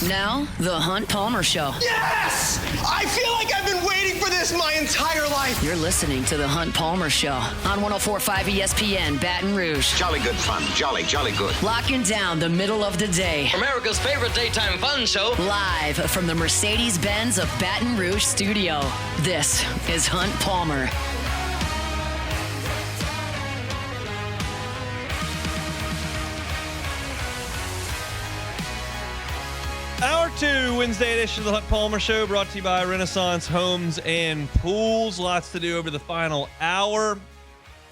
Now, The Hunt Palmer Show. Yes! I feel like I've been waiting for this my entire life. You're listening to The Hunt Palmer Show on 104.5 ESPN Baton Rouge. Jolly good fun. Jolly good. Locking down the middle of the day. America's favorite daytime fun show. Live from the Mercedes-Benz of Baton Rouge studio. This is Hunt Palmer. Hour 2, Wednesday edition of the Hunt Palmer Show, brought to you by Renaissance Homes and Pools. Lots to do over the final hour.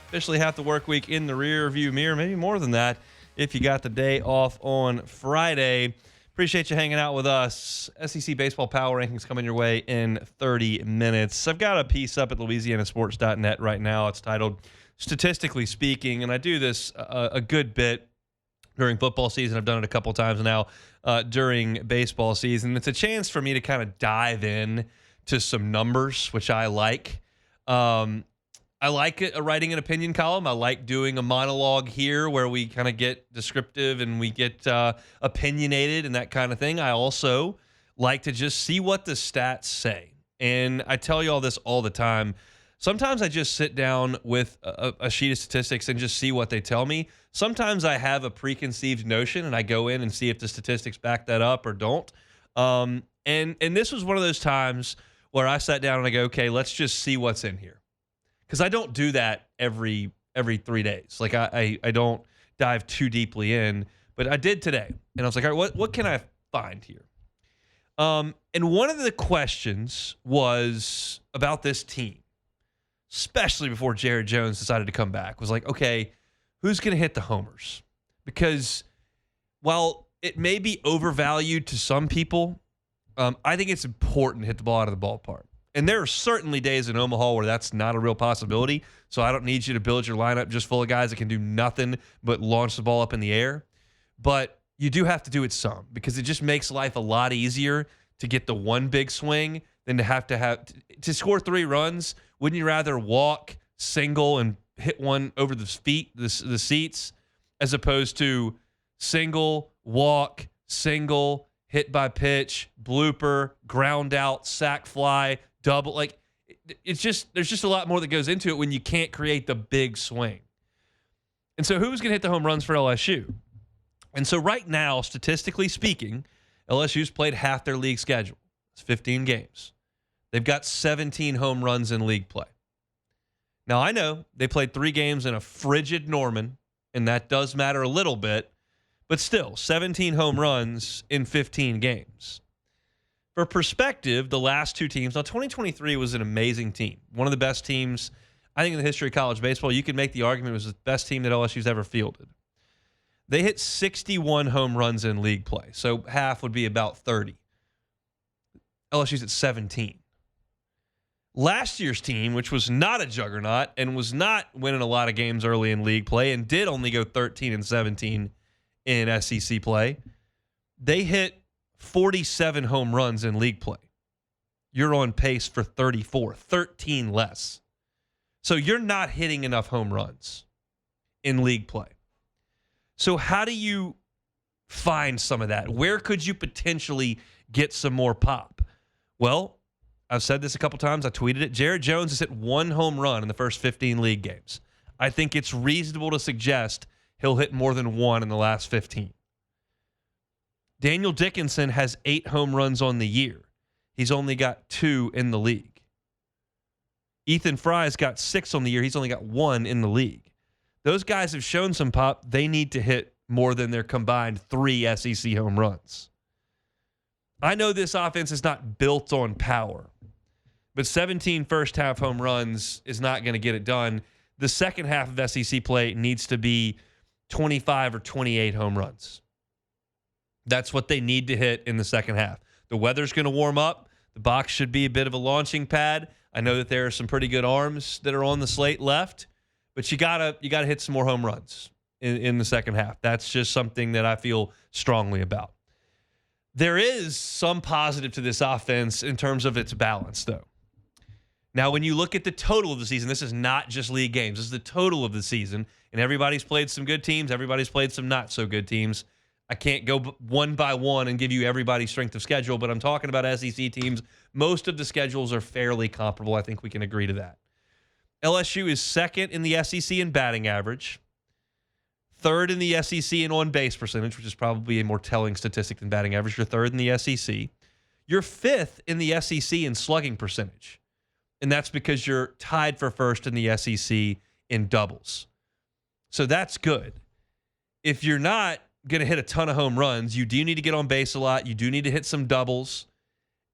Officially half the work week in the rear view mirror, maybe more than that if you got the day off on Friday. Appreciate you hanging out with us. SEC Baseball Power Rankings coming your way in 30 minutes. I've got a piece up at louisianasports.net right now. It's titled Statistically Speaking, and I do this a good bit during football season. I've done it a couple times now during baseball season. It's a chance for me to kind of dive in to some numbers, which I like. I like writing an opinion column. I like doing a monologue here where we kind of get descriptive and we get opinionated and that kind of thing. I also like to just see what the stats say. And I tell you all this all the time. Sometimes I just sit down with a sheet of statistics and just see what they tell me. Sometimes I have a preconceived notion and I go in and see if the statistics back that up or don't. And this was one of those times where I sat down and I go, okay, let's just see what's in here. Because I don't do that every 3 days. Like I don't dive too deeply in, but I did today. And I was like, all right, what can I find here? And one of the questions was about this team, especially before Jared Jones decided to come back, was like, okay, who's going to hit the homers? Because while it may be overvalued to some people, I think it's important to hit the ball out of the ballpark. And there are certainly days in Omaha where that's not a real possibility, so I don't need you to build your lineup just full of guys that can do nothing but launch the ball up in the air. But you do have to do it some, because it just makes life a lot easier to get the one big swing than to have to score 3 runs. Wouldn't you rather walk, single, and hit one over the feet, the seats, as opposed to single, walk, single, hit by pitch, blooper, ground out, sac fly, double? Like, it's just, there's just a lot more that goes into it when you can't create the big swing. And so who's going to hit the home runs for LSU? And so right now, statistically speaking, LSU's played half their league schedule. It's 15 games. They've got 17 home runs in league play. Now, I know they played 3 games in a frigid Norman, and that does matter a little bit, but still, 17 home runs in 15 games. For perspective, the last 2 teams, now 2023 was an amazing team. One of the best teams, I think, in the history of college baseball. You could make the argument it was the best team that LSU's ever fielded. They hit 61 home runs in league play, so half would be about 30. LSU's at 17. Last year's team, which was not a juggernaut and was not winning a lot of games early in league play and did only go 13-17 in SEC play, they hit 47 home runs in league play. You're on pace for 34, 13 less. So you're not hitting enough home runs in league play. So how do you find some of that? Where could you potentially get some more pop? Well, I've said this a couple times. I tweeted it. Jared Jones has hit 1 home run in the first 15 league games. I think it's reasonable to suggest he'll hit more than 1 in the last 15. Daniel Dickinson has 8 home runs on the year. He's only got 2 in the league. Ethan Fry's got 6 on the year. He's only got 1 in the league. Those guys have shown some pop. They need to hit more than their combined 3 SEC home runs. I know this offense is not built on power, but 17 first-half home runs is not going to get it done. The second half of SEC play needs to be 25 or 28 home runs. That's what they need to hit in the second half. The weather's going to warm up. The box should be a bit of a launching pad. I know that there are some pretty good arms that are on the slate left, but you gotta hit some more home runs in the second half. That's just something that I feel strongly about. There is some positive to this offense in terms of its balance, though. Now, when you look at the total of the season, this is not just league games. This is the total of the season, and everybody's played some good teams. Everybody's played some not-so-good teams. I can't go one by one and give you everybody's strength of schedule, but I'm talking about SEC teams. Most of the schedules are fairly comparable. I think we can agree to that. LSU is second in the SEC in batting average, third in the SEC in on-base percentage, which is probably a more telling statistic than batting average. You're third in the SEC. You're fifth in the SEC in slugging percentage, and that's because you're tied for first in the SEC in doubles. So that's good. If you're not going to hit a ton of home runs, you do need to get on base a lot. You do need to hit some doubles,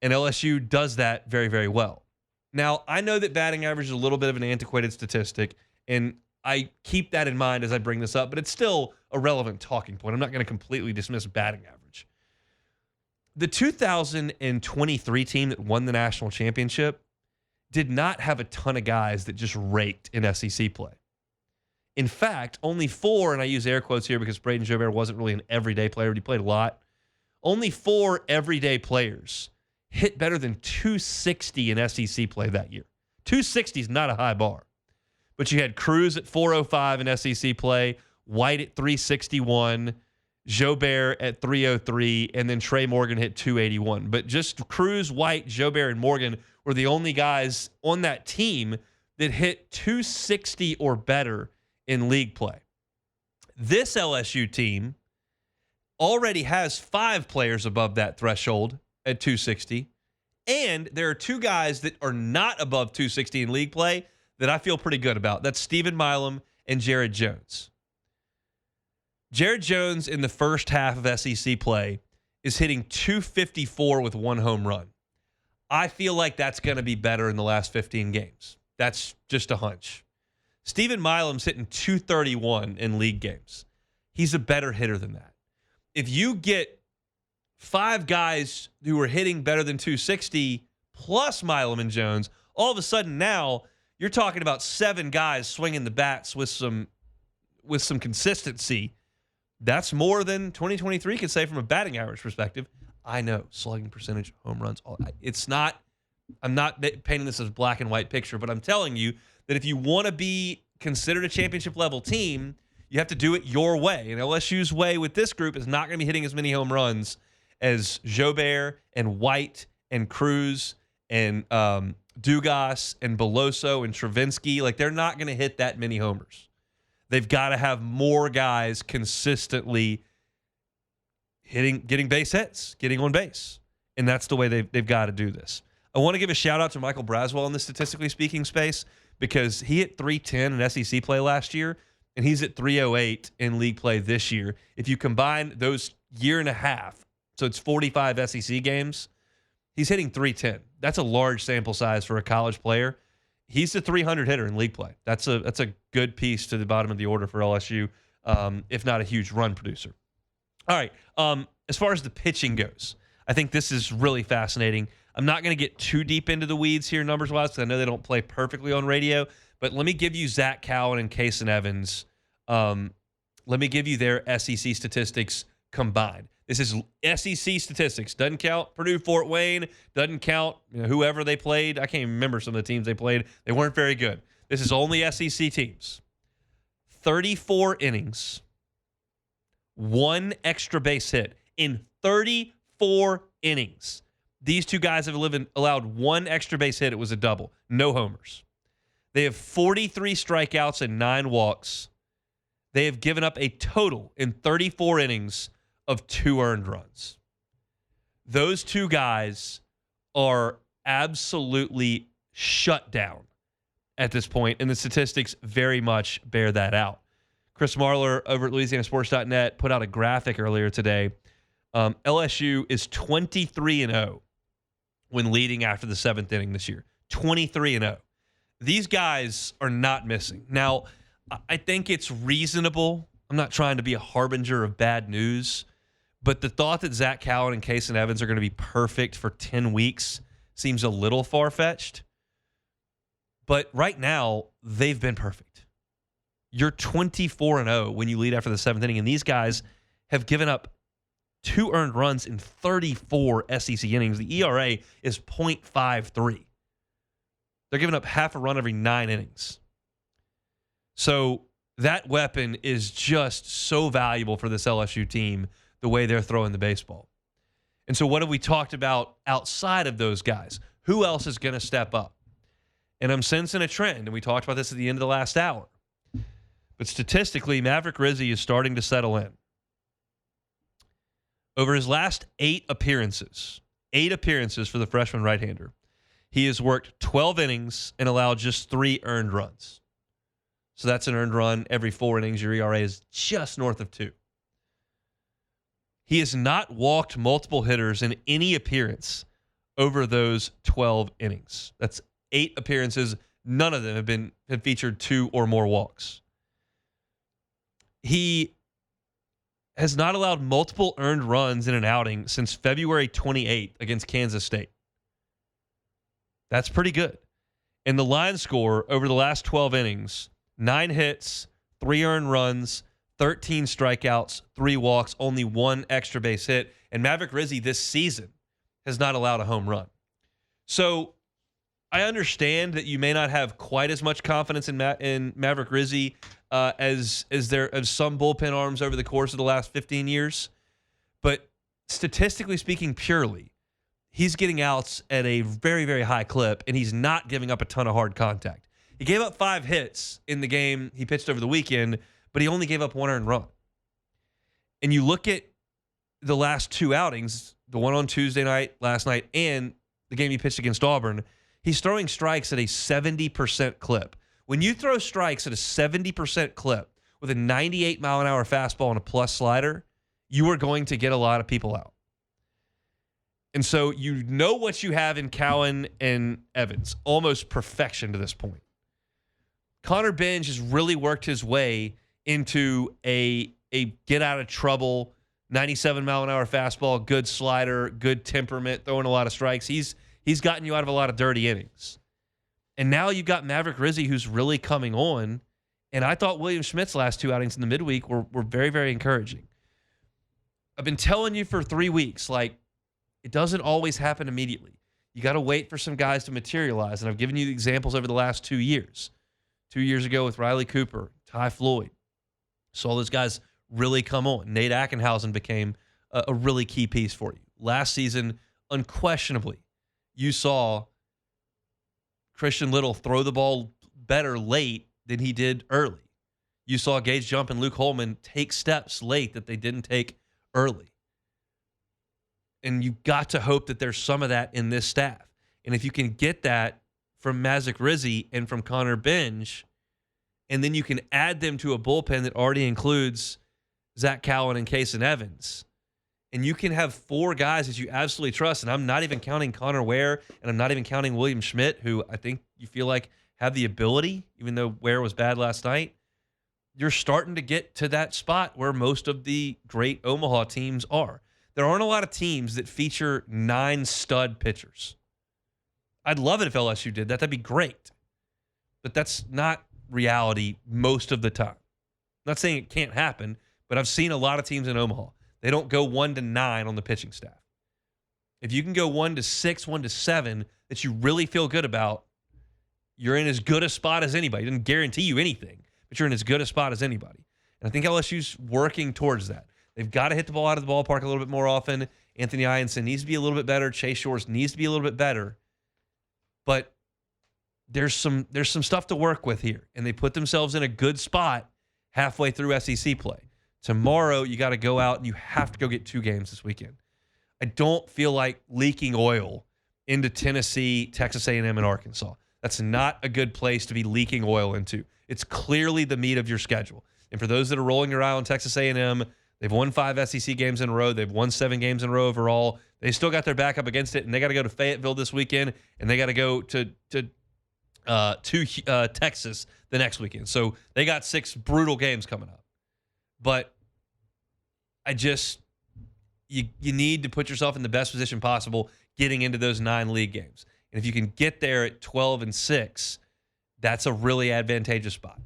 and LSU does that very, very well. Now, I know that batting average is a little bit of an antiquated statistic, and I keep that in mind as I bring this up, but it's still a relevant talking point. I'm not going to completely dismiss batting average. The 2023 team that won the national championship did not have a ton of guys that just raked in SEC play. In fact, only 4, and I use air quotes here because Braden Jobert wasn't really an everyday player, but he played a lot. Only 4 everyday players hit better than 260 in SEC play that year. 260 is not a high bar. But you had Cruz at 405 in SEC play, White at 361, Jobert at 303, and then Trey Morgan hit 281. But just Cruz, White, Jobert, and Morgan were the only guys on that team that hit 260 or better in league play. This LSU team already has 5 players above that threshold at 260, and there are 2 guys that are not above 260 in league play that I feel pretty good about. That's Stephen Milam and Jared Jones. Jared Jones in the first half of SEC play is hitting 254 with 1 home run. I feel like that's going to be better in the last 15 games. That's just a hunch. Stephen Milam's hitting 231 in league games. He's a better hitter than that. If you get 5 guys who are hitting better than 260 plus Milam and Jones, all of a sudden now you're talking about 7 guys swinging the bats with some consistency. That's more than 2023 could say from a batting average perspective. I know, slugging percentage, home runs, it's not. I'm not painting this as a black and white picture, but I'm telling you that if you want to be considered a championship level team, you have to do it your way. And LSU's way with this group is not going to be hitting as many home runs as Jobert and White and Cruz and Dugas and Beloso and Travinsky. Like, they're not going to hit that many homers. They've got to have more guys consistently getting base hits, getting on base. And that's the way they've got to do this. I want to give a shout out to Michael Braswell in the statistically speaking space because he hit 310 in SEC play last year, and he's at 308 in league play this year. If you combine those year and a half, so it's 45 SEC games, he's hitting 310. That's a large sample size for a college player. He's the 300 hitter in league play. That's a good piece to the bottom of the order for LSU, if not a huge run producer. All right, as far as the pitching goes, I think this is really fascinating. I'm not going to get too deep into the weeds here numbers-wise because I know they don't play perfectly on radio, but let me give you Zach Cowan and Kason Evans. Let me give you their SEC statistics combined. This is SEC statistics. Doesn't count Purdue, Fort Wayne. Doesn't count whoever they played. I can't even remember some of the teams they played. They weren't very good. This is only SEC teams. 34 innings, 1 extra base hit in 34 innings. These 2 guys have allowed 1 extra base hit. It was a double. No homers. They have 43 strikeouts and 9 walks. They have given up a total in 34 innings of 2 earned runs. Those 2 guys are absolutely shut down at this point, and the statistics very much bear that out. Chris Marler over at LouisianaSports.net put out a graphic earlier today. LSU is 23-0 when leading after the 7th inning this year. 23-0. These guys are not missing. Now, I think it's reasonable. I'm not trying to be a harbinger of bad news, but the thought that Zach Cowan and Kason Evans are going to be perfect for 10 weeks seems a little far-fetched. But right now, they've been perfect. You're 24-0 when you lead after the 7th inning, and these guys have given up 2 earned runs in 34 SEC innings. The ERA is .53. They're giving up half a run every 9 innings. So that weapon is just so valuable for this LSU team the way they're throwing the baseball. And so what have we talked about outside of those guys? Who else is going to step up? And I'm sensing a trend, and we talked about this at the end of the last hour. But statistically, Maverick Rizzi is starting to settle in. Over his last 8 appearances for the freshman right-hander, he has worked 12 innings and allowed just 3 earned runs. So that's an earned run every 4 innings. Your ERA is just north of 2. He has not walked multiple hitters in any appearance over those 12 innings. That's 8 appearances. None of them have featured 2 or more walks. He has not allowed multiple earned runs in an outing since February 28th against Kansas State. That's pretty good. And the line score over the last 12 innings, 9 hits, 3 earned runs, 13 strikeouts, 3 walks, only 1 extra base hit. And Maverick Rizzi this season has not allowed a home run. So I understand that you may not have quite as much confidence in Maverick Rizzi as some bullpen arms over the course of the last 15 years. But statistically speaking, purely, he's getting outs at a very, very high clip, and he's not giving up a ton of hard contact. He gave up 5 hits in the game he pitched over the weekend, but he only gave up 1 earned run. And you look at the last 2 outings, the one on Tuesday night, last night, and the game he pitched against Auburn, he's throwing strikes at a 70% clip. When you throw strikes at a 70% clip with a 98-mile-an-hour fastball and a plus slider, you are going to get a lot of people out. And so you know what you have in Cowan and Evans, almost perfection to this point. Connor Benj has really worked his way into a get-out-of-trouble 97-mile-an-hour fastball, good slider, good temperament, throwing a lot of strikes. He's gotten you out of a lot of dirty innings. And now you've got Maverick Rizzi, who's really coming on. And I thought William Schmidt's last 2 outings in the midweek were very, very encouraging. I've been telling you for 3 weeks, it doesn't always happen immediately. You got to wait for some guys to materialize. And I've given you examples over the last 2 years. 2 years ago with Riley Cooper, Ty Floyd. Saw those guys really come on. Nate Ackenhausen became a really key piece for you. Last season, unquestionably, you saw Christian Little throw the ball better late than he did early. You saw Gage Jump and Luke Holman take steps late that they didn't take early. And you got to hope that there's some of that in this staff. And if you can get that from Maverick Rizzi and from Connor Benj, and then you can add them to a bullpen that already includes Zach Cowan and Kason Evans, and you can have 4 guys that you absolutely trust, and I'm not even counting Connor Ware, and I'm not even counting William Schmidt, who I think you feel like have the ability, even though Ware was bad last night. You're starting to get to that spot where most of the great Omaha teams are. There aren't a lot of teams that feature 9 stud pitchers. I'd love it if LSU did that. That'd be great. But that's not reality most of the time. I'm not saying it can't happen, but I've seen a lot of teams in Omaha. They don't go 1 to 9 on the pitching staff. If you can go 1 to 6, 1 to 7 that you really feel good about, you're in as good a spot as anybody. It doesn't guarantee you anything, but you're in as good a spot as anybody. And I think LSU's working towards that. They've got to hit the ball out of the ballpark a little bit more often. Anthony Ianson needs to be a little bit better. Chase Shores needs to be a little bit better. But there's some stuff to work with here, and they put themselves in a good spot halfway through SEC play. Tomorrow, you got to go out, and you have to go get 2 games this weekend. I don't feel like leaking oil into Tennessee, Texas A&M, and Arkansas. That's not a good place to be leaking oil into. It's clearly the meat of your schedule. And for those that are rolling your eye on Texas A&M, they've won 5 SEC games in a row. They've won 7 games in a row overall. They still got their back up against it, and they got to go to Fayetteville this weekend, and they got to go to Texas the next weekend. So they got 6 brutal games coming up. But you need to put yourself in the best position possible getting into those 9 league games. And if you can get there at 12-6, that's a really advantageous spot.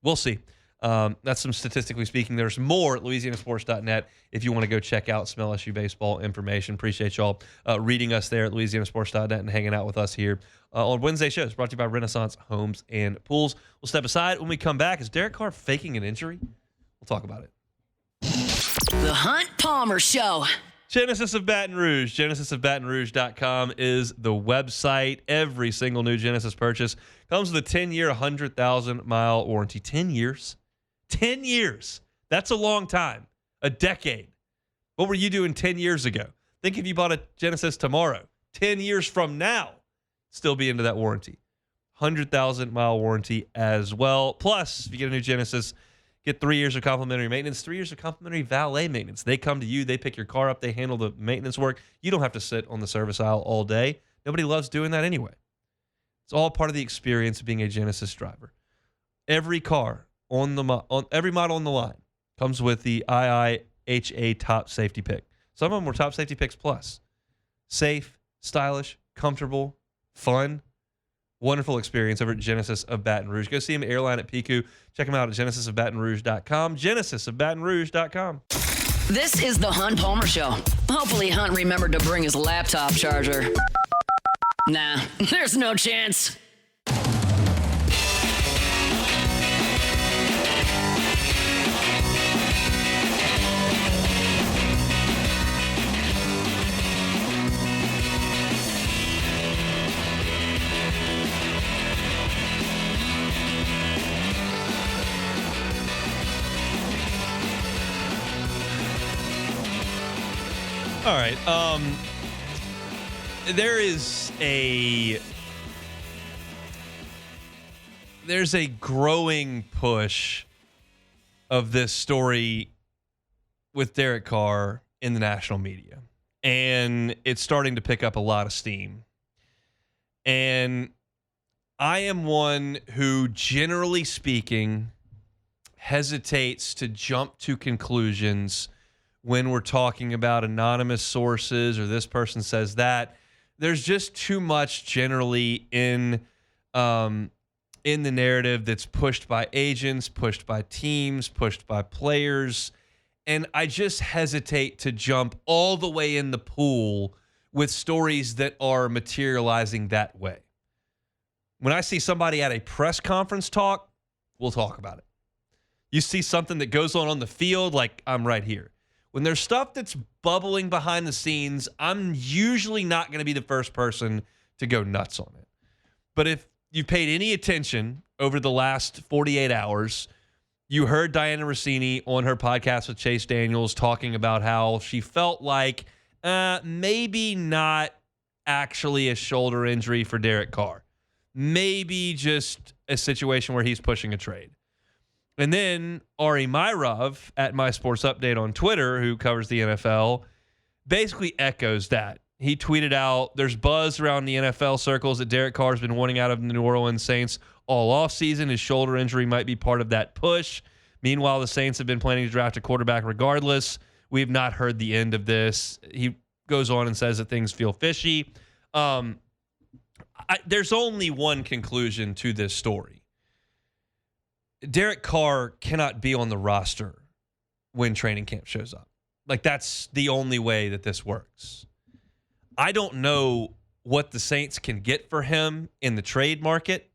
We'll see. That's some statistically speaking. There's more at LouisianaSports.net if you want to go check out some LSU baseball information. Appreciate y'all reading us there at LouisianaSports.net and hanging out with us here on Wednesday shows brought to you by Renaissance Homes and Pools. We'll step aside when we come back. Is Derek Carr faking an injury? We'll talk about it. The Hunt Palmer Show. Genesis of Baton Rouge. GenesisofBatonRouge.com is the website. Every single new Genesis purchase comes with a 10-year, 100,000-mile warranty. 10 years? 10 years. That's a long time. A decade. What were you doing 10 years ago? Think if you bought a Genesis tomorrow. 10 years from now, still be into that warranty. 100,000-mile warranty as well. Plus, if you get a new Genesis, get 3 years of complimentary maintenance, 3 years of complimentary valet maintenance. They come to you, they pick your car up, they handle the maintenance work. You don't have to sit on the service aisle all day. Nobody loves doing that anyway. It's all part of the experience of being a Genesis driver. Every car on every model on the line comes with the IIHA Top Safety Pick. Some of them were Top Safety Picks Plus. Safe, stylish, comfortable, fun. Wonderful experience over at Genesis of Baton Rouge. Go see him at Airline at Pico. Check him out at GenesisofBatonRouge.com. GenesisofBatonRouge.com. This is the Hunt Palmer Show. Hopefully Hunt remembered to bring his laptop charger. Nah, there's no chance. All right. There's a growing push of this story with Derek Carr in the national media, and it's starting to pick up a lot of steam. And I am one who, generally speaking, hesitates to jump to conclusions when we're talking about anonymous sources or this person says that. There's just too much generally in the narrative that's pushed by agents, pushed by teams, pushed by players. And I just hesitate to jump all the way in the pool with stories that are materializing that way. When I see somebody at a press conference talk, we'll talk about it. You see something that goes on the field, like I'm right here. When there's stuff that's bubbling behind the scenes, I'm usually not going to be the first person to go nuts on it. But if you've paid any attention over the last 48 hours, you heard Diana Rossini on her podcast with Chase Daniels talking about how she felt like maybe not actually a shoulder injury for Derek Carr. Maybe just a situation where he's pushing a trade. And then Ari Myrov at My Sports Update on Twitter, who covers the NFL, basically echoes that. He tweeted out, there's buzz around the NFL circles that Derek Carr has been wanting out of the New Orleans Saints all offseason. His shoulder injury might be part of that push. Meanwhile, the Saints have been planning to draft a quarterback regardless. We have not heard the end of this. He goes on and says that things feel fishy. There's only one conclusion to this story. Derek Carr cannot be on the roster when training camp shows up. Like, that's the only way that this works. I don't know what the Saints can get for him in the trade market.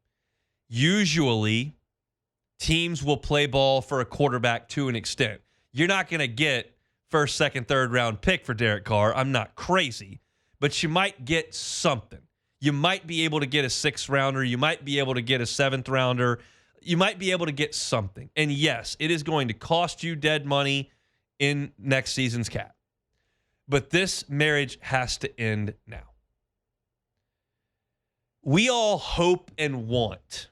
Usually, teams will play ball for a quarterback to an extent. You're not going to get first, second, third round pick for Derek Carr. I'm not crazy, but you might get something. You might be able to get a sixth rounder. You might be able to get a seventh rounder. You might be able to get something. And yes, it is going to cost you dead money in next season's cap. But this marriage has to end now. We all hope and want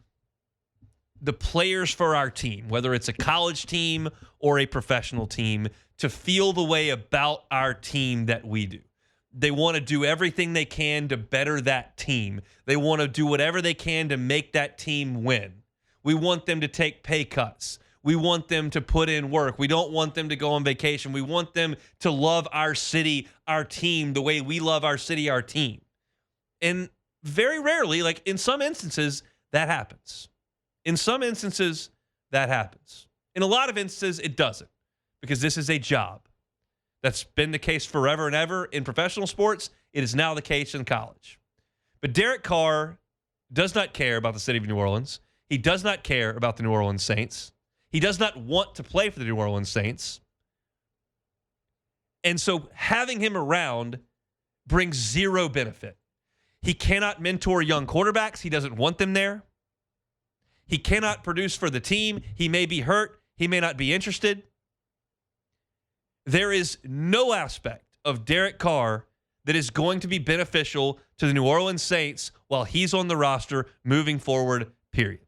the players for our team, whether it's a college team or a professional team, to feel the way about our team that we do. They want to do everything they can to better that team. They want to do whatever they can to make that team win. We want them to take pay cuts. We want them to put in work. We don't want them to go on vacation. We want them to love our city, our team, the way we love our city, our team. And very rarely, like in some instances, that happens. In some instances, that happens. In a lot of instances, it doesn't, because this is a job. That's been the case forever and ever in professional sports. It is now the case in college. But Derek Carr does not care about the city of New Orleans. He does not care about the New Orleans Saints. He does not want to play for the New Orleans Saints. And so having him around brings zero benefit. He cannot mentor young quarterbacks. He doesn't want them there. He cannot produce for the team. He may be hurt. He may not be interested. There is no aspect of Derek Carr that is going to be beneficial to the New Orleans Saints while he's on the roster moving forward, period.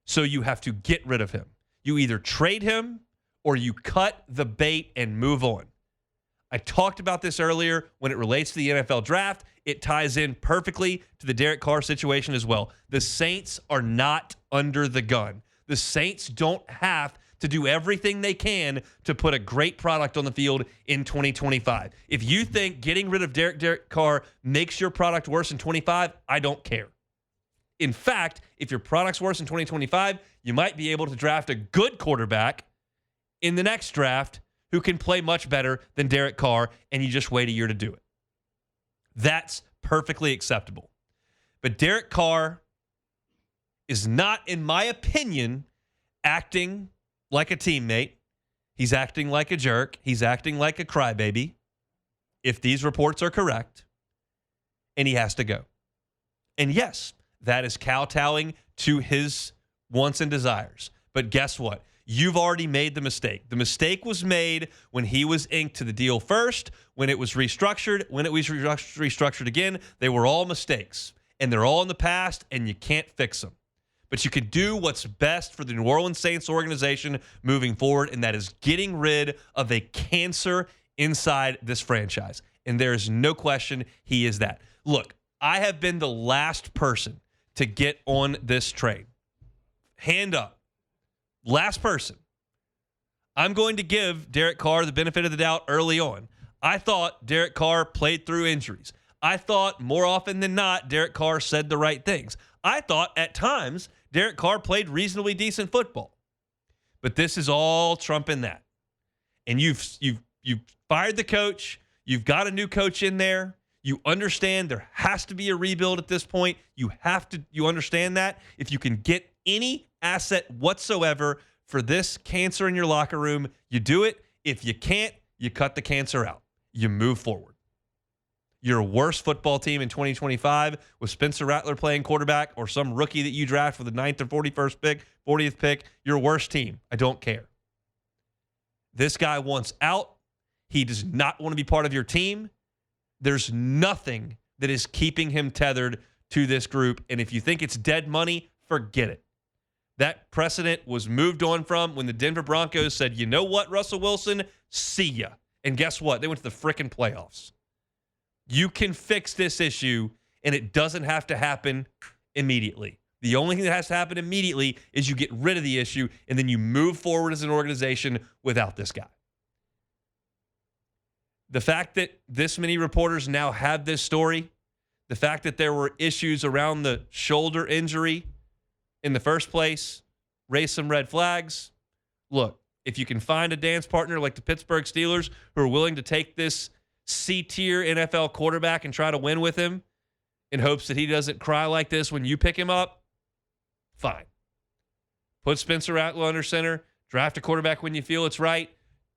So you have to get rid of him. You either trade him or you cut the bait and move on. I talked about this earlier when it relates to the NFL draft. It ties in perfectly to the Derek Carr situation as well. The Saints are not under the gun. The Saints don't have to do everything they can to put a great product on the field in 2025. If you think getting rid of Derek Carr makes your product worse in 25, I don't care. In fact, if your product's worse in 2025, you might be able to draft a good quarterback in the next draft who can play much better than Derek Carr, and you just wait a year to do it. That's perfectly acceptable. But Derek Carr is not, in my opinion, acting like a teammate. He's acting like a jerk. He's acting like a crybaby, if these reports are correct, and he has to go. And yes, that is kowtowing to his wants and desires. But guess what? You've already made the mistake. The mistake was made when he was inked to the deal first, when it was restructured, when it was restructured again. They were all mistakes, and they're all in the past, and you can't fix them. But you can do what's best for the New Orleans Saints organization moving forward, and that is getting rid of a cancer inside this franchise. And there is no question he is that. Look, I have been the last person to get on this train. Hand up. Last person. I'm going to give Derek Carr the benefit of the doubt early on. I thought Derek Carr played through injuries. I thought more often than not, Derek Carr said the right things. I thought at times Derek Carr played reasonably decent football. But this is all trumping that. And you've fired the coach. You've got a new coach in there. You understand there has to be a rebuild at this point. You understand that. If you can get any asset whatsoever for this cancer in your locker room, you do it. If you can't, you cut the cancer out. You move forward. Your worst football team in 2025 with Spencer Rattler playing quarterback or some rookie that you draft with the 9th or 40th pick, your worst team. I don't care. This guy wants out. He does not want to be part of your team. There's nothing that is keeping him tethered to this group. And if you think it's dead money, forget it. That precedent was moved on from when the Denver Broncos said, you know what, Russell Wilson, see ya. And guess what? They went to the frickin' playoffs. You can fix this issue, and it doesn't have to happen immediately. The only thing that has to happen immediately is you get rid of the issue, and then you move forward as an organization without this guy. The fact that this many reporters now have this story, the fact that there were issues around the shoulder injury in the first place, raise some red flags. Look, if you can find a dance partner like the Pittsburgh Steelers who are willing to take this C-tier NFL quarterback and try to win with him in hopes that he doesn't cry like this when you pick him up, fine. Put Spencer Rattler under center, draft a quarterback when you feel it's right.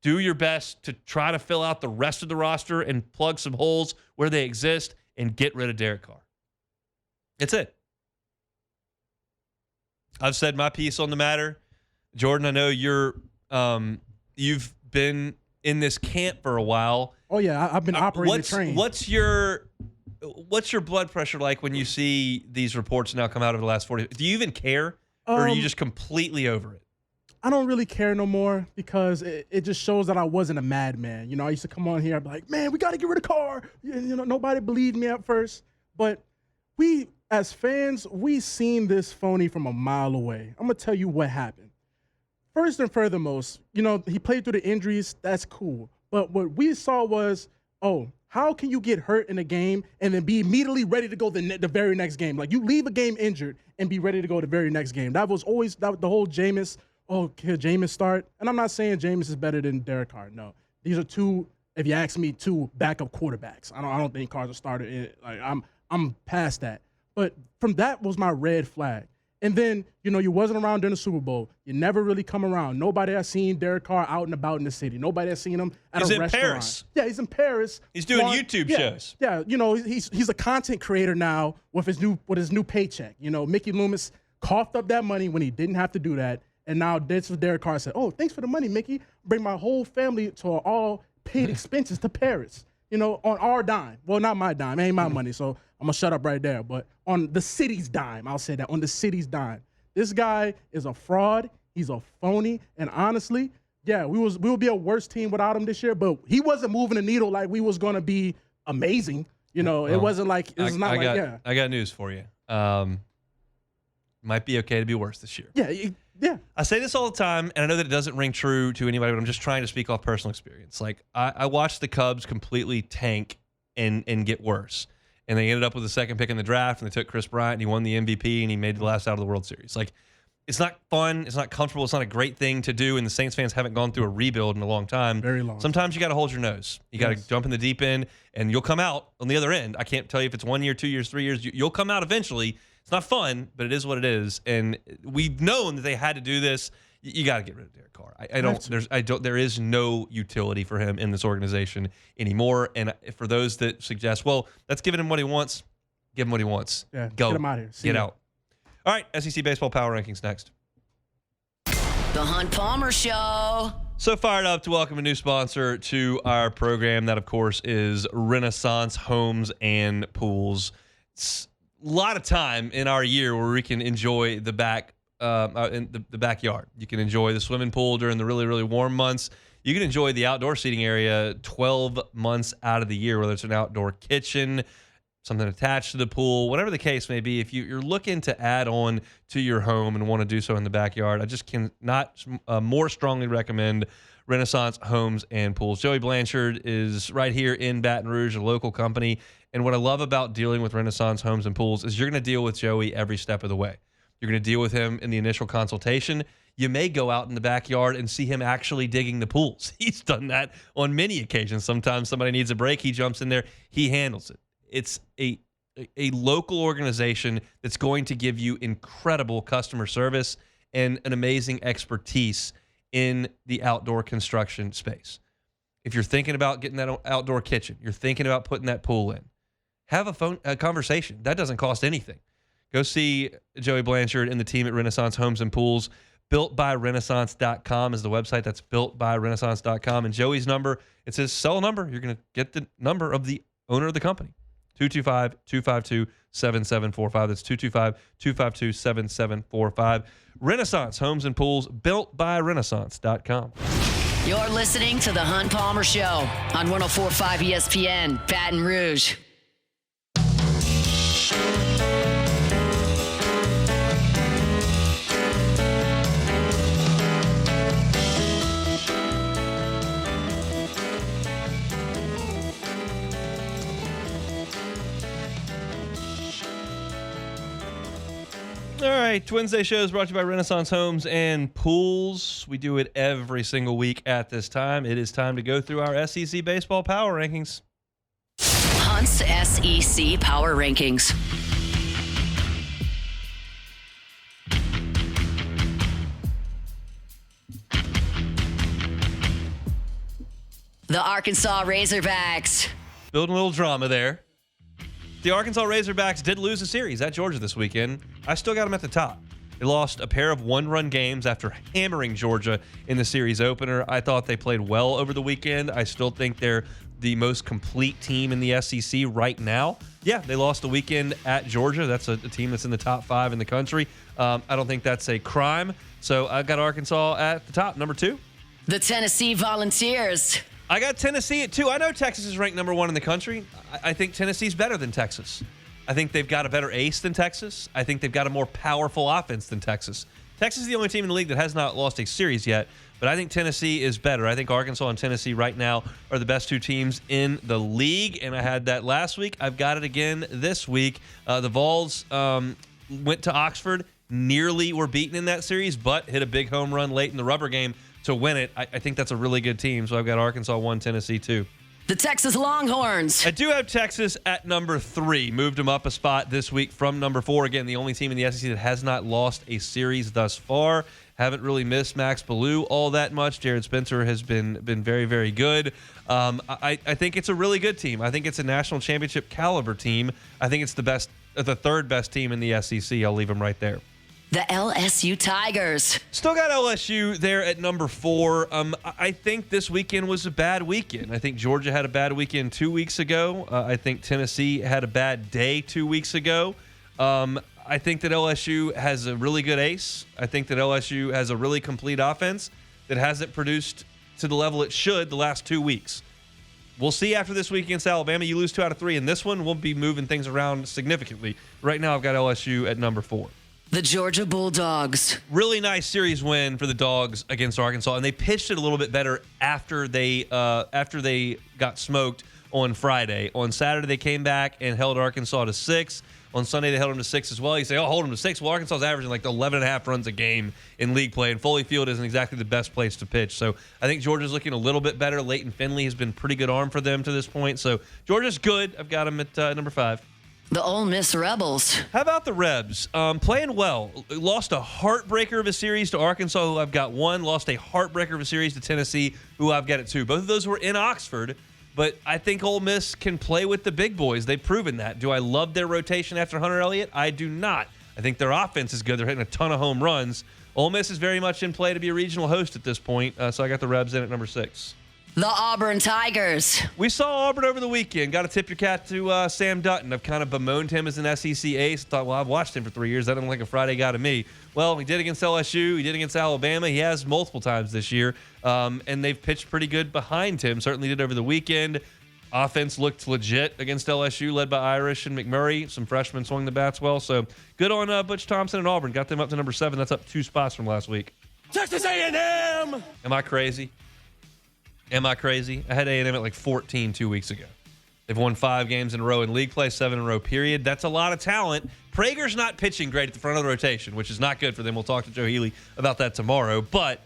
Do your best to try to fill out the rest of the roster and plug some holes where they exist and get rid of Derek Carr. It's it. I've said my piece on the matter. Jordan, I know you've been in this camp for a while. Oh yeah, I've been operating the train. What's your blood pressure like when you see these reports now come out over the last 40? Do you even care, or are you just completely over it? I don't really care no more because it just shows that I wasn't a madman. You know, I used to come on here, I'd be like, man, we got to get rid of Carr. You know, nobody believed me at first. But we, as fans, we seen this phony from a mile away. I'm going to tell you what happened. First and furthermost, you know, he played through the injuries. That's cool. But what we saw was, how can you get hurt in a game and then be immediately ready to go the very next game? Like, you leave a game injured and be ready to go the very next game. That was always the whole Jameis. Oh, can Jameis start? And I'm not saying Jameis is better than Derek Carr. No, these are two, if you ask me, two backup quarterbacks. I don't think Carr's a starter. I'm past that. But from that was my red flag. And then, you wasn't around during the Super Bowl. You never really come around. Nobody has seen Derek Carr out and about in the city. Nobody has seen him at a restaurant. He's in Paris. Yeah, he's in Paris. He's doing YouTube shows. Yeah, he's a content creator now with his new paycheck. Mickey Loomis coughed up that money when he didn't have to do that. And now this was Derek Carr said, "Oh, thanks for the money, Mickey. Bring my whole family to all paid expenses to Paris. On our dime. Well, not my dime. It ain't my money, so I'm going to shut up right there. But on the city's dime, I'll say that. On the city's dime. This guy is a fraud. He's a phony. And honestly, yeah, we will be a worse team without him this year, but he wasn't moving the needle like we was going to be amazing. It wasn't like – I got news for you. Might be okay to be worse this year. Yeah. I say this all the time, and I know that it doesn't ring true to anybody, but I'm just trying to speak off personal experience. Like, I watched the Cubs completely tank and get worse. And they ended up with the second pick in the draft, and they took Chris Bryant, and he won the MVP, and he made the last out of the World Series. Like, it's not fun. It's not comfortable. It's not a great thing to do, and the Saints fans haven't gone through a rebuild in a long time. Very long. Sometimes you got to hold your nose. You got to jump in the deep end, and you'll come out on the other end. I can't tell you if it's 1 year, 2 years, 3 years. You'll come out eventually. It's not fun, but it is what it is. And we've known that they had to do this. You got to get rid of Derek Carr. There is no utility for him in this organization anymore. And for those that suggest, well, that's giving him what he wants, give him what he wants. Yeah, go. Get him out of here. Get out. All right, SEC Baseball Power Rankings next. The Hunt Palmer Show. So fired up to welcome a new sponsor to our program. That, of course, is Renaissance Homes and Pools. It's a lot of time in our year where we can enjoy the backyard. You can enjoy the swimming pool during the really, really warm months. You can enjoy the outdoor seating area 12 months out of the year, whether it's an outdoor kitchen, something attached to the pool, whatever the case may be. If you're looking to add on to your home and want to do so in the backyard, I just cannot more strongly recommend Renaissance Homes and Pools. Joey Blanchard is right here in Baton Rouge, a local company. And what I love about dealing with Renaissance Homes and Pools is you're going to deal with Joey every step of the way. You're going to deal with him in the initial consultation. You may go out in the backyard and see him actually digging the pools. He's done that on many occasions. Sometimes somebody needs a break. He jumps in there. He handles it. It's a local organization that's going to give you incredible customer service and an amazing expertise in the outdoor construction space. If you're thinking about getting that outdoor kitchen, you're thinking about putting that pool in, have a conversation. That doesn't cost anything. Go see Joey Blanchard and the team at Renaissance Homes and Pools. BuiltByRenaissance.com is the website. That's BuiltByRenaissance.com. And Joey's number, it's his cell number. You're going to get the number of the owner of the company. 225-252-7745. That's 225-252-7745. Renaissance Homes and Pools, BuiltByRenaissance.com. You're listening to The Hunt Palmer Show on 104.5 ESPN, Baton Rouge. All right, Wednesday show is brought to you by Renaissance Homes and Pools. We do it every single week at this time. It is time to go through our SEC Baseball Power Rankings. Hunt's SEC Power Rankings. The Arkansas Razorbacks. Building a little drama there. The Arkansas Razorbacks did lose a series at Georgia this weekend. I still got them at the top. They lost a pair of one-run games after hammering Georgia in the series opener. I thought they played well over the weekend. I still think they're the most complete team in the SEC right now. Yeah, they lost the weekend at Georgia. That's a team that's in the top 5 in the country. I don't think that's a crime. So I've got Arkansas at the top, number 2. The Tennessee Volunteers. I got Tennessee at 2. I know Texas is ranked number 1 in the country. I think Tennessee's better than Texas. I think they've got a better ace than Texas. I think they've got a more powerful offense than Texas. Texas is the only team in the league that has not lost a series yet, but I think Tennessee is better. I think Arkansas and Tennessee right now are the best 2 teams in the league, and I had that last week. I've got it again this week. The Vols went to Oxford, nearly were beaten in that series, but hit a big home run late in the rubber game to win it. I think that's a really good team, so I've got Arkansas 1, Tennessee 2. The Texas Longhorns. I do have Texas at number 3. Moved them up a spot this week from number 4. Again, the only team in the SEC that has not lost a series thus far. Haven't really missed Max Ballou all that much. Jared Spencer has been very, very good. I think it's a really good team. I think it's a national championship caliber team. I think it's the third best team in the SEC. I'll leave them right there. The LSU Tigers. Still got LSU there at number 4. I think this weekend was a bad weekend. I think Georgia had a bad weekend 2 weeks ago. I think Tennessee had a bad day 2 weeks ago. I think that LSU has a really good ace. I think that LSU has a really complete offense that hasn't produced to the level it should the last 2 weeks. We'll see after this week against Alabama. You lose 2 out of 3, and this one will be moving things around significantly. Right now, I've got LSU at number 4. The Georgia Bulldogs. Really nice series win for the Dogs against Arkansas, and they pitched it a little bit better after they got smoked on Friday. On Saturday, they came back and held Arkansas to 6. On Sunday, they held them to 6 as well. You say, oh, hold them to 6. Well, Arkansas is averaging like 11.5 runs a game in league play, and Foley Field isn't exactly the best place to pitch. So I think Georgia's looking a little bit better. Leighton Finley has been pretty good arm for them to this point. So Georgia's good. I've got them at number 5. The Ole Miss Rebels. How about the Rebs? Playing well. Lost a heartbreaker of a series to Arkansas, who I've got 1. Lost a heartbreaker of a series to Tennessee, who I've got at 2. Both of those were in Oxford, but I think Ole Miss can play with the big boys. They've proven that. Do I love their rotation after Hunter Elliott? I do not. I think their offense is good. They're hitting a ton of home runs. Ole Miss is very much in play to be a regional host at this point, so I got the Rebs in at number 6. The Auburn Tigers. We saw Auburn over the weekend. Got to tip your cap to Sam Dutton. I've kind of bemoaned him as an SEC ace. Thought, well, I've watched him for 3 years. That doesn't look like a Friday guy to me. Well, he did against LSU. He did against Alabama. He has multiple times this year. And they've pitched pretty good behind him. Certainly did over the weekend. Offense looked legit against LSU, led by Irish and McMurray. Some freshmen swung the bats well. So good on Butch Thompson and Auburn. Got them up to number 7. That's up 2 spots from last week. Texas A&M! Am I crazy? I had A&M at like 14 2 weeks ago. They've won 5 games in a row in league play, 7 in a row, period. That's a lot of talent. Prager's not pitching great at the front of the rotation, which is not good for them. We'll talk to Joe Healy about that tomorrow. But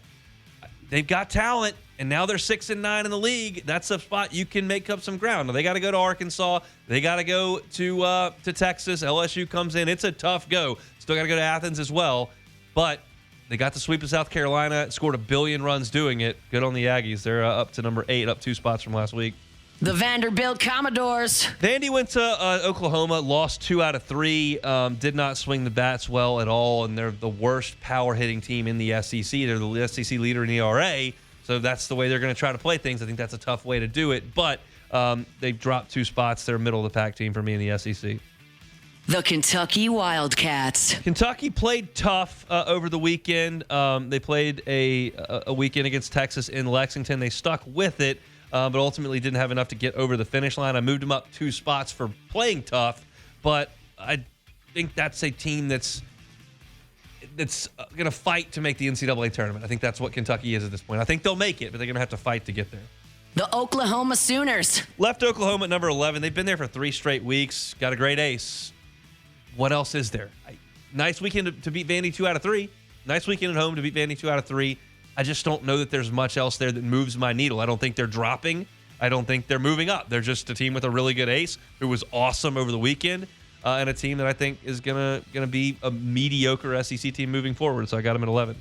they've got talent, and now they're 6-9 in the league. That's a spot you can make up some ground. Now, they got to go to Arkansas. They got to go to Texas. LSU comes in. It's a tough go. Still got to go to Athens as well. But they got the sweep of South Carolina, scored 1 billion runs doing it. Good on the Aggies. They're up to number 8, up 2 spots from last week. The Vanderbilt Commodores. Vandy went to Oklahoma, lost 2 out of 3, did not swing the bats well at all, and they're the worst power-hitting team in the SEC. They're the SEC leader in ERA, so that's the way they're going to try to play things. I think that's a tough way to do it, but they've dropped 2 spots. They're a middle-of-the-pack team for me in the SEC. The Kentucky Wildcats. Kentucky played tough over the weekend. They played a weekend against Texas in Lexington. They stuck with it, but ultimately didn't have enough to get over the finish line. I moved them up 2 spots for playing tough, but I think that's a team that's going to fight to make the NCAA tournament. I think that's what Kentucky is at this point. I think they'll make it, but they're going to have to fight to get there. The Oklahoma Sooners. Left Oklahoma at number 11. They've been there for 3 straight weeks. Got a great ace. What else is there? Nice weekend to beat Vandy 2 out of 3. Nice weekend at home to beat Vandy 2 out of 3. I just don't know that there's much else there that moves my needle. I don't think they're dropping. I don't think they're moving up. They're just a team with a really good ace who was awesome over the weekend, and a team that I think is gonna be a mediocre SEC team moving forward. So I got them at 11.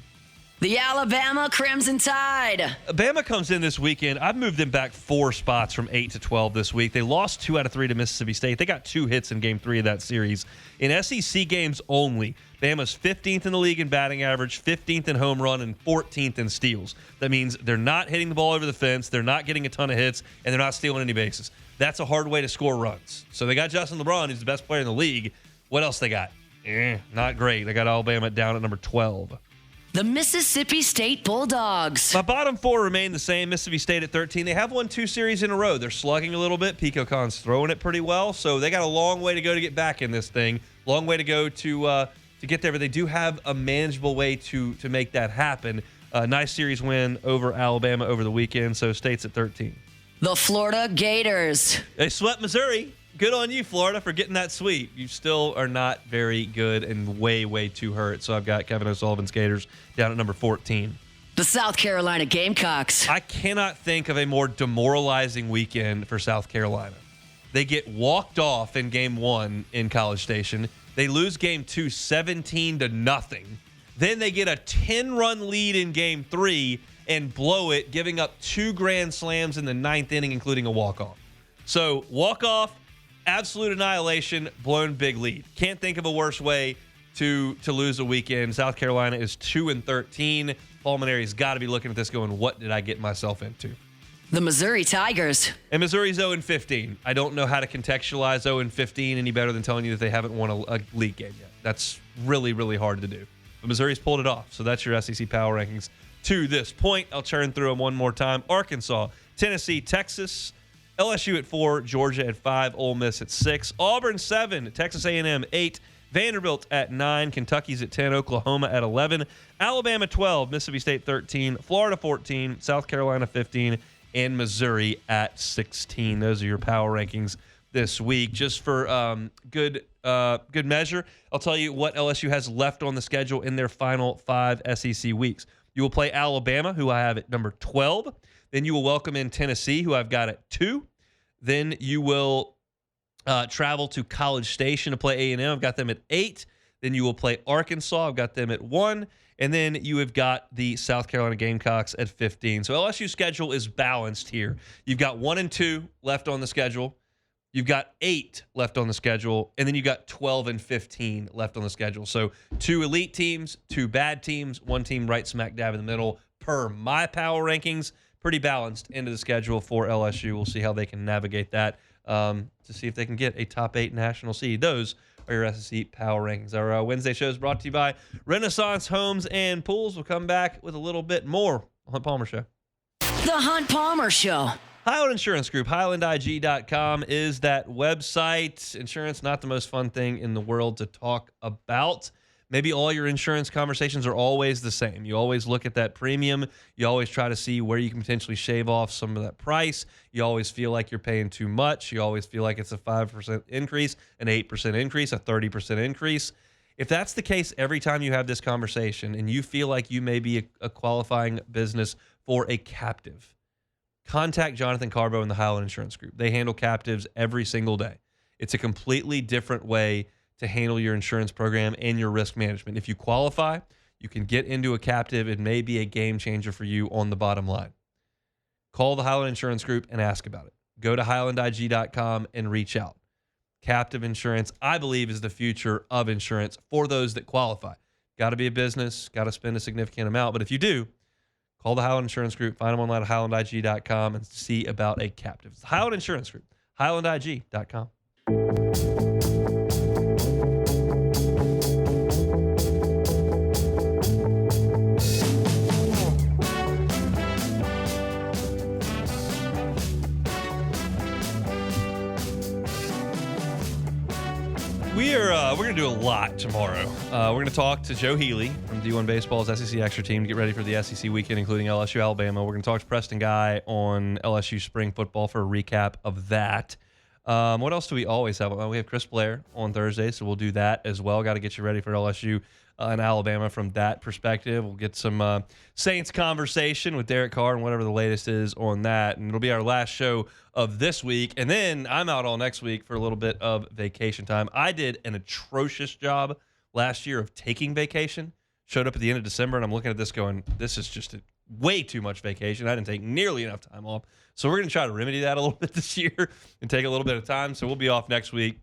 The Alabama Crimson Tide. Bama comes in this weekend. I've moved them back 4 spots from 8 to 12 this week. They lost 2 out of 3 to Mississippi State. They got 2 hits in Game 3 of that series. In SEC games only, Bama's 15th in the league in batting average, 15th in home run, and 14th in steals. That means they're not hitting the ball over the fence, they're not getting a ton of hits, and they're not stealing any bases. That's a hard way to score runs. So they got Justin LeBron, who's the best player in the league. What else they got? Not great. They got Alabama down at number 12. The Mississippi State Bulldogs. My bottom 4 remain the same. Mississippi State at 13. They have won 2 series in a row. They're slugging a little bit. Pico Khan's throwing it pretty well, so they got a long way to go to get back in this thing. Long way to go to get there, but they do have a manageable way to make that happen. Nice series win over Alabama over the weekend, so State's at 13. The Florida Gators. They swept Missouri. Good on you, Florida, for getting that sweep. You still are not very good and way, way too hurt. So I've got Kevin O'Sullivan's Gators down at number 14. The South Carolina Gamecocks. I cannot think of a more demoralizing weekend for South Carolina. They get walked off in game 1 in College Station. They lose game 2 17-0. Then they get a 10-run lead in game 3 and blow it, giving up 2 grand slams in the 9th inning, including a walk-off. So walk-off, absolute annihilation, blown big lead. Can't think of a worse way to lose a weekend. South Carolina is 2-13. Paul Maneri's got to be looking at this going, what did I get myself into? The Missouri Tigers. And Missouri's 0-15. I don't know how to contextualize 0-15 any better than telling you that they haven't won a league game yet. That's really, really hard to do. But Missouri's pulled it off. So that's your SEC Power Rankings to this point. I'll churn through them one more time. Arkansas, Tennessee, Texas, LSU at 4, Georgia at 5, Ole Miss at 6, Auburn 7, Texas A&M 8, Vanderbilt at 9, Kentucky's at 10, Oklahoma at 11, Alabama 12, Mississippi State 13, Florida 14, South Carolina 15, and Missouri at 16. Those are your power rankings this week. Just for good measure, I'll tell you what LSU has left on the schedule in their final 5 SEC weeks. You will play Alabama, who I have at number 12. Then you will welcome in Tennessee, who I've got at 2. Then you will travel to College Station to play A&M. I've got them at 8. Then you will play Arkansas. I've got them at 1. And then you have got the South Carolina Gamecocks at 15. So LSU's schedule is balanced here. You've got 1 and 2 left on the schedule. You've got 8 left on the schedule. And then you've got 12 and 15 left on the schedule. So 2 elite teams, 2 bad teams, 1 team right smack dab in the middle per my power rankings. Pretty balanced into the schedule for LSU. We'll see how they can navigate that to see if they can get a top 8 national seed. Those are your SEC Power Rankings. Our Wednesday show is brought to you by Renaissance Homes and Pools. We'll come back with a little bit more on the Hunt Palmer Show. The Hunt Palmer Show. Highland Insurance Group, HighlandIG.com is that website. Insurance, not the most fun thing in the world to talk about. Maybe all your insurance conversations are always the same. You always look at that premium. You always try to see where you can potentially shave off some of that price. You always feel like you're paying too much. You always feel like it's a 5% increase, an 8% increase, a 30% increase. If that's the case every time you have this conversation and you feel like you may be a qualifying business for a captive, contact Jonathan Carbo and the Highland Insurance Group. They handle captives every single day. It's a completely different way to handle your insurance program and your risk management. If you qualify, you can get into a captive. It may be a game changer for you on the bottom line. Call the Highland Insurance Group and ask about it. Go to HighlandIG.com and reach out. Captive insurance, I believe, is the future of insurance for those that qualify. Got to be a business, got to spend a significant amount. But if you do, call the Highland Insurance Group. Find them online at HighlandIG.com and see about a captive. It's the Highland Insurance Group, HighlandIG.com. We're going to do a lot tomorrow. We're going to talk to Joe Healy from D1 Baseball's SEC Extra Team to get ready for the SEC weekend, including LSU, Alabama. We're going to talk to Preston Guy on LSU spring football for a recap of that. What else do we always have? We have Chris Blair on Thursday, so we'll do that as well. Got to get you ready for LSU and Alabama from that perspective. We'll get some Saints conversation with Derek Carr and whatever the latest is on that. And it'll be our last show of this week. And then I'm out all next week for a little bit of vacation time. I did an atrocious job last year of taking vacation. Showed up at the end of December, and I'm looking at this going, this is just way too much vacation. I didn't take nearly enough time off. So we're going to try to remedy that a little bit this year and take a little bit of time. So we'll be off next week.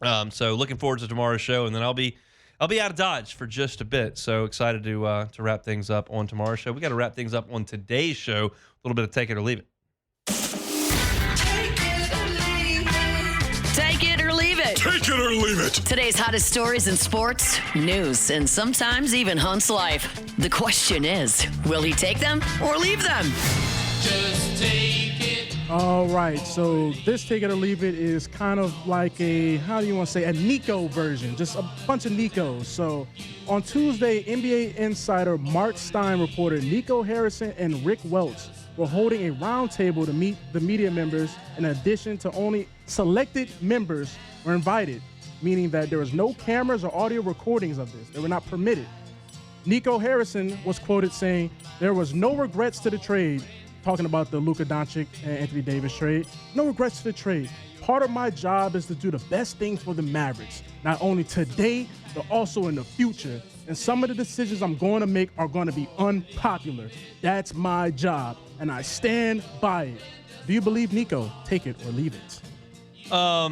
So looking forward to tomorrow's show, and then I'll be out of Dodge for just a bit. So excited to wrap things up on tomorrow's show. We got to wrap things up on today's show. A little bit of take it or leave it. Take it or leave it. Take it or leave it. Today's hottest stories in sports, news, and sometimes even Hunt's life. The question is, will he take them or leave them? Just take it. All right, so this Take It or Leave It is kind of like a, how do you want to say, a Nico version, just a bunch of Nicos. So on Tuesday, NBA insider Mark Stein reported Nico Harrison and Rick Welch were holding a roundtable to meet the media members. In addition to only selected members were invited, meaning that there was no cameras or audio recordings of this. They were not permitted. Nico Harrison was quoted saying, there was no regrets to the trade, talking about the Luka Doncic and Anthony Davis trade. No regrets to the trade. Part of my job is to do the best thing for the Mavericks, not only today, but also in the future. And some of the decisions I'm going to make are going to be unpopular. That's my job, and I stand by it. Do you believe Nico? Take it or leave it. I'll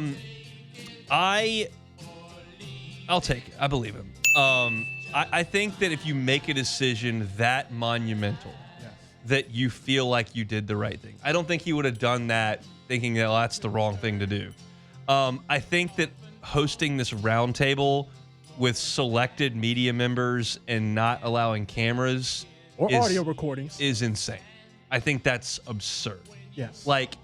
take it. I believe him. I think that if you make a decision that monumental, that you feel like you did the right thing. I don't think he would have done that thinking that that's the wrong thing to do. I think that hosting this roundtable with selected media members and not allowing cameras or audio recordings is insane. I think that's absurd. Yes. Like,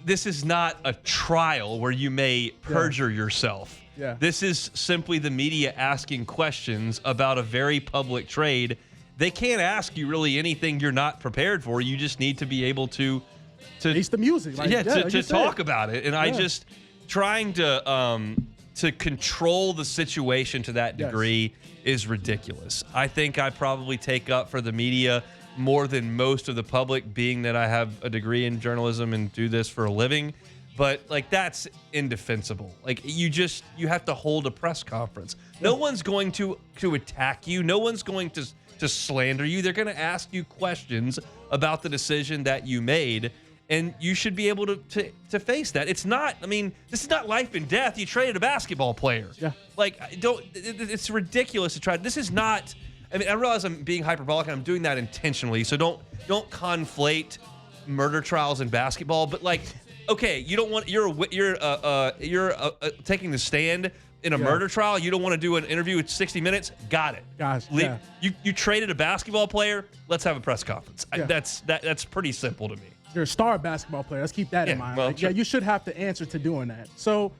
this is not a trial where you may perjure yourself. Yeah. This is simply the media asking questions about a very public trade. They can't ask you really anything you're not prepared for. You just need to be able to taste the music. Like, to talk about it. And I just trying to control the situation to that degree is ridiculous. I think I probably take up for the media more than most of the public, being that I have a degree in journalism and do this for a living. But like, that's indefensible. Like, you have to hold a press conference. No one's going to attack you. No one's going to slander you. They're going to ask you questions about the decision that you made, and you should be able to face that. It's not, I mean, this is not life and death. You traded a basketball player. Yeah. Like, it's ridiculous to try. This is not, I mean, I realize I'm being hyperbolic and I'm doing that intentionally. So don't conflate murder trials and basketball, but like, okay, you don't want, you're taking the stand in a murder trial. You don't want to do an interview with 60 Minutes. Got it. Gosh, you traded a basketball player. Let's have a press conference. That's pretty simple to me. You're a star basketball player. Let's keep that in mind. Well, like, you should have to answer to doing that. So,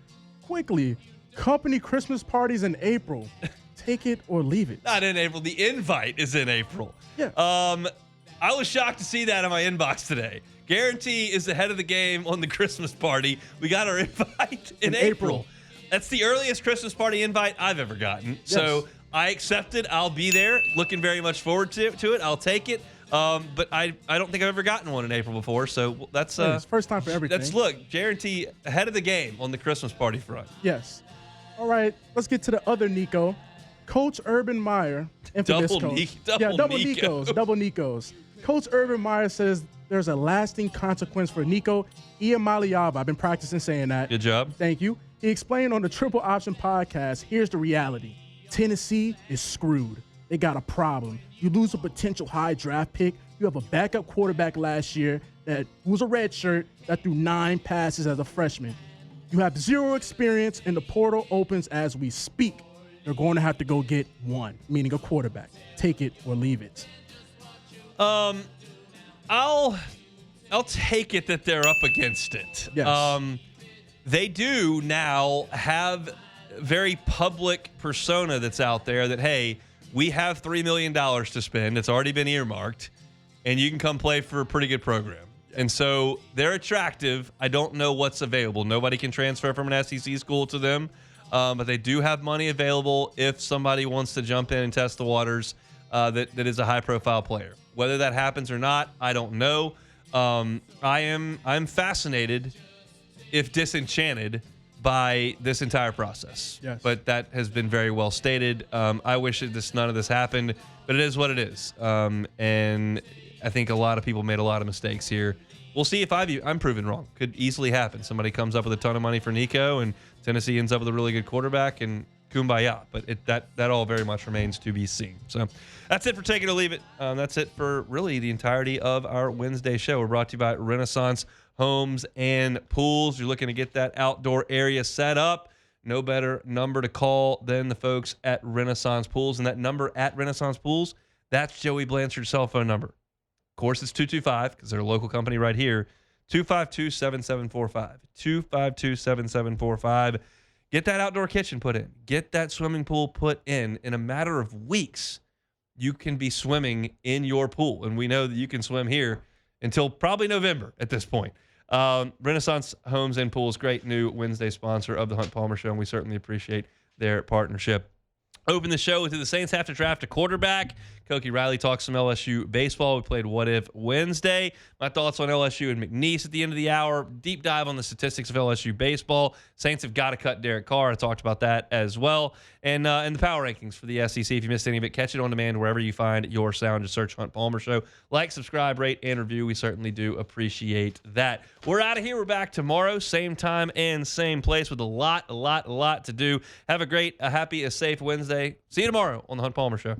quickly, company Christmas parties in April. Take it or leave it. Not in April. The invite is in April. Yeah. I was shocked to see that in my inbox today. Guarantee is ahead of the game on the Christmas party. We got our invite in April. That's the earliest Christmas party invite I've ever gotten. Yes. So I accepted. I'll be there. Looking very much forward to it. I'll take it. But I don't think I've ever gotten one in April before. So that's it's first time for everything. Guarantee ahead of the game on the Christmas party front. Yes. All right. Let's get to the other Nico. Coach Urban Meyer, infamous double coach. Double Nikos. Coach Urban Meyer says there's a lasting consequence for Nico Iamaleava. I've been practicing saying that. Good job. Thank you. He explained on the Triple Option podcast, here's the reality. Tennessee is screwed. They got a problem. You lose a potential high draft pick. You have a backup quarterback last year that was a red shirt that threw 9 passes as a freshman. You have 0 experience, and the portal opens as we speak. They're going to have to go get one, meaning a quarterback. Take it or leave it. I'll take it that they're up against it. Yes. They do now have a very public persona that's out there that, hey, we have $3 million to spend. It's already been earmarked, and you can come play for a pretty good program. And so they're attractive. I don't know what's available. Nobody can transfer from an SEC school to them, but they do have money available if somebody wants to jump in and test the waters that is a high-profile player. Whether that happens or not, I don't know. I'm fascinated, if disenchanted, by this entire process. Yes. But that has been very well stated. I wish none of this happened, but it is what it is. And I think a lot of people made a lot of mistakes here. We'll see if I'm proven wrong. Could easily happen. Somebody comes up with a ton of money for Nico, and Tennessee ends up with a really good quarterback, and kumbaya. But that all very much remains to be seen. So that's it for Take It or Leave It. That's it for really the entirety of our Wednesday show. We're brought to you by Renaissance Homes and Pools. You're looking to get that outdoor area set up. No better number to call than the folks at Renaissance Pools. And that number at Renaissance Pools, that's Joey Blanchard's cell phone number. Of course, it's 225, because they're a local company right here, 252-7745. 252-7745. Get that outdoor kitchen put in. Get that swimming pool put in. In a matter of weeks, you can be swimming in your pool. And we know that you can swim here until probably November at this point. Renaissance Homes and Pools, great new Wednesday sponsor of the Hunt Palmer Show, and we certainly appreciate their partnership. Open the show with the Saints have to draft a quarterback. Koki Riley talks some LSU baseball. We played What If Wednesday. My thoughts on LSU and McNeese at the end of the hour. Deep dive on the statistics of LSU baseball. Saints have got to cut Derek Carr. I talked about that as well. And the power rankings for the SEC. If you missed any of it, catch it on demand wherever you find your sound. Just search Hunt Palmer Show. Like, subscribe, rate, and review. We certainly do appreciate that. We're out of here. We're back tomorrow, same time and same place with a lot to do. Have a great, a happy, a safe Wednesday. See you tomorrow on the Hunt Palmer Show.